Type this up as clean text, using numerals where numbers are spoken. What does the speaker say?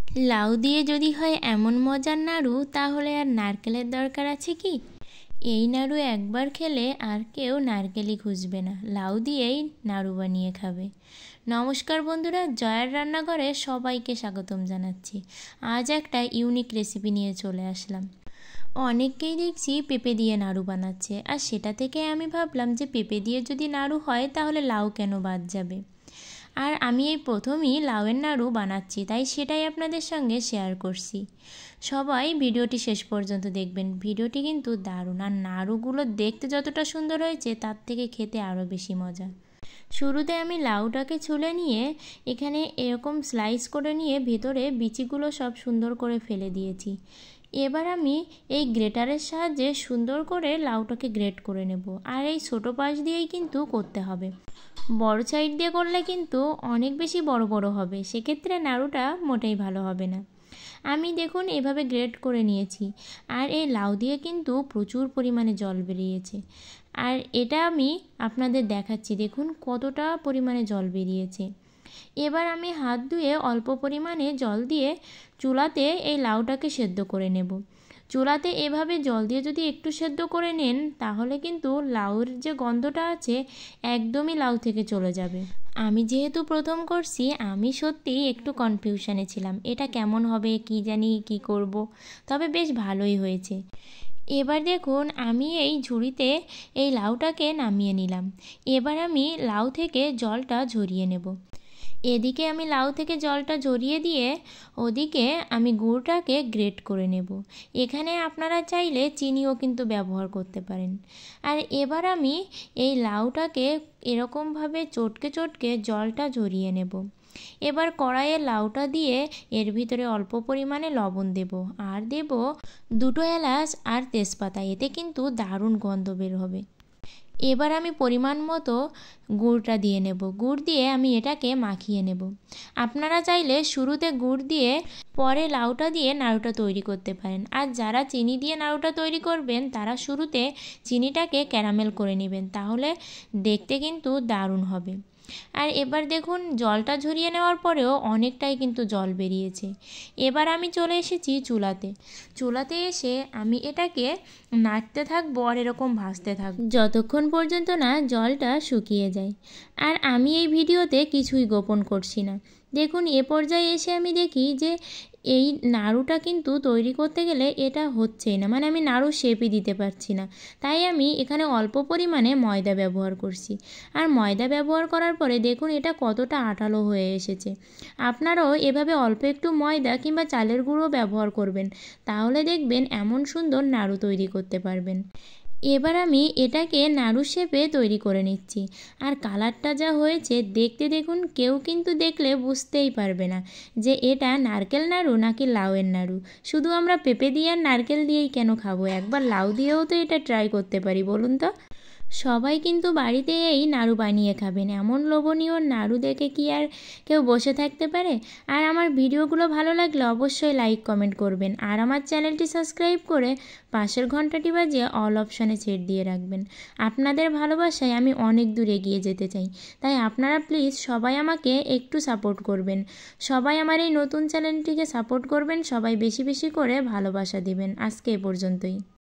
লাউ দিয়ে যদি হয় এমন মজার নাড়ু, তাহলে আর নারকেলের দরকার আছে কি? এই নাড়ু একবার খেলে আর কেউ নারকেলই খুঁজবে না, লাউ দিয়েই নাড়ু বানিয়ে খাবে। নমস্কার বন্ধুরা, জয়ার রান্নাঘরে সবাইকে স্বাগতম জানাচ্ছি। আজ একটা ইউনিক রেসিপি নিয়ে চলে আসলাম। অনেককেই দেখছি পেঁপে দিয়ে নাড়ু বানাচ্ছে, আর সেটা থেকে আমি ভাবলাম যে পেঁপে দিয়ে যদি নাড়ু হয় তাহলে লাউ কেন বাদ যাবে। আর আমি এই প্রথমই লাউয়ের নাড়ু বানাচ্ছি, তাই সেটাই আপনাদের সঙ্গে শেয়ার করছি। সবাই ভিডিওটি শেষ পর্যন্ত দেখবেন, ভিডিওটি কিন্তু দারুণ, আর নাড়ুগুলো দেখতে যতটা সুন্দর হয়েছে তার থেকে খেতে আরও বেশি মজা। শুরুতে আমি লাউটাকে ছুলে নিয়ে এখানে এরকম স্লাইস করে নিয়ে ভেতরে বিচিগুলো সব সুন্দর করে ফেলে দিয়েছি। এবার আমি এই গ্রেটারের সাহায্যে সুন্দর করে লাউটাকে গ্রেট করে নেব, আর এই ছোটো পাশ দিয়েই কিন্তু করতে হবে। বড় সাইড দিয়ে করলে কিন্তু অনেক বেশি বড় বড় হবে, সেক্ষেত্রে নাড়ুটা মোটেই ভালো হবে না। আমি দেখুন এভাবে গ্রেট করে নিয়েছি, আর এই লাউ দিয়ে কিন্তু প্রচুর পরিমাণে জল বেরিয়েছে। আর এটা আমি আপনাদের দেখাচ্ছি, দেখুন কতটা পরিমাণে জল বেরিয়েছে। এবার আমি হাত ধুয়ে অল্প পরিমাণে জল দিয়ে চুলাতে এই লাউটাকে সেদ্ধ করে নেব। চুলাতে এভাবে জল দিয়ে যদি একটু সেদ্ধ করে নেন, তাহলে কিন্তু লাউর যে গন্ধটা আছে একদমই লাউ থেকে চলে যাবে। আমি যেহেতু প্রথম করছি, আমি সত্যিই একটু কনফিউশনে ছিলাম, এটা কেমন হবে কি জানি কি করব, তবে বেশ ভালোই হয়েছে। এবার দেখুন আমি এই ঝুড়িতে এই লাউটাকে নামিয়ে নিলাম। এবার আমি লাউ থেকে জলটা ঝরিয়ে নেব। এদিকে আমি লাউ থেকে জলটা ঝরিয়ে দিয়ে ওদিকে আমি গুড়টাকে গ্রেট করে নেব। এখানে আপনারা চাইলে চিনিও কিন্তু ব্যবহার করতে পারেন। আর এবার আমি এই লাউটাকে এরকমভাবে চটকে চটকে জলটা ঝরিয়ে নেব। এবার কড়াইয়ে লাউটা দিয়ে এর ভিতরে অল্প পরিমাণে লবণ দেব, আর দেব 2 এলাচ আর তেজপাতা, এতে কিন্তু দারুণ গন্ধ বের হবে। এবার আমি পরিমাণ মতো গুড়টা দিয়ে নেব। গুড় দিয়ে আমি এটাকে মাখিয়ে নেব। আপনারা চাইলে শুরুতে গুড় দিয়ে পরে লাউটা দিয়ে নাড়ুটা তৈরি করতে পারেন, আর যারা চিনি দিয়ে নাড়ুটা তৈরি করবেন তারা শুরুতে চিনিটাকে ক্যারামেল করে নেবেন, তাহলে দেখতে কিন্তু দারুণ হবে। আর এবার দেখুন জলটা ঝরিয়ে নেওয়ার পরেও অনেকটাই কিন্তু জল বেরিয়েছে। এবার আমি চলে এসেছি চুলাতে এসে আমি এটাকে নাড়তে থাকবো আর এরকম ভাজতে থাকবো যতক্ষণ পর্যন্ত না জলটা শুকিয়ে যায়। আর আমি এই ভিডিওতে কিছুই গোপন করছি না। দেখুন এ পর্যায়ে এসে আমি দেখি যে এই নাড়ুটা কিন্তু তৈরি করতে গেলে এটা হচ্ছেই না, মানে আমি নাড়ু শেপই দিতে পারছি না। তাই আমি এখানে অল্প পরিমাণে ময়দা ব্যবহার করছি। আর ময়দা ব্যবহার করার পরে দেখুন এটা কতটা আঠালো হয়ে এসেছে। আপনারাও এভাবে অল্প একটু ময়দা কিংবা চালের গুঁড়ো ব্যবহার করবেন, তাহলে দেখবেন এমন সুন্দর নাড়ু তৈরি করতে পারবেন। এবার আমি এটাকে নাড়ু শেপে তৈরি করে নিচ্ছি। আর কালারটা যা হয়েছে দেখতে দেখুন, কেউ কিন্তু দেখলে বুঝতেই পারবে না যে এটা নারকেল নাড়ু নাকি লাউয়ের নাড়ু। শুধু আমরা পেঁপে দিয়ে আর নারকেল দিয়েই কেন খাবো, একবার লাউ দিয়েও তো এটা ট্রাই করতে পারি, বলুন তো। সবাই কিন্তু বাড়িতে এই নাড়ু বানিয়ে খাবেন, এমন লোভনীয় নাড়ু দেখে কি আর কেউ বসে থাকতে পারে। আর আমার ভিডিওগুলো ভালো লাগলে অবশ্যই লাইক কমেন্ট করবেন, আর আমার চ্যানেলটি সাবস্ক্রাইব করে পাশের ঘন্টাটি বাজিয়ে অল অপশানে সেট দিয়ে রাখবেন। আপনাদের ভালোবাসায় আমি অনেক দূর এগিয়ে যেতে চাই, তাই আপনারা প্লিজ সবাই আমাকে একটু সাপোর্ট করবেন। সবাই আমার এই নতুন চ্যানেলটিকে সাপোর্ট করবেন, সবাই বেশি বেশি করে ভালোবাসা দিবেন। আজকে এ পর্যন্তই।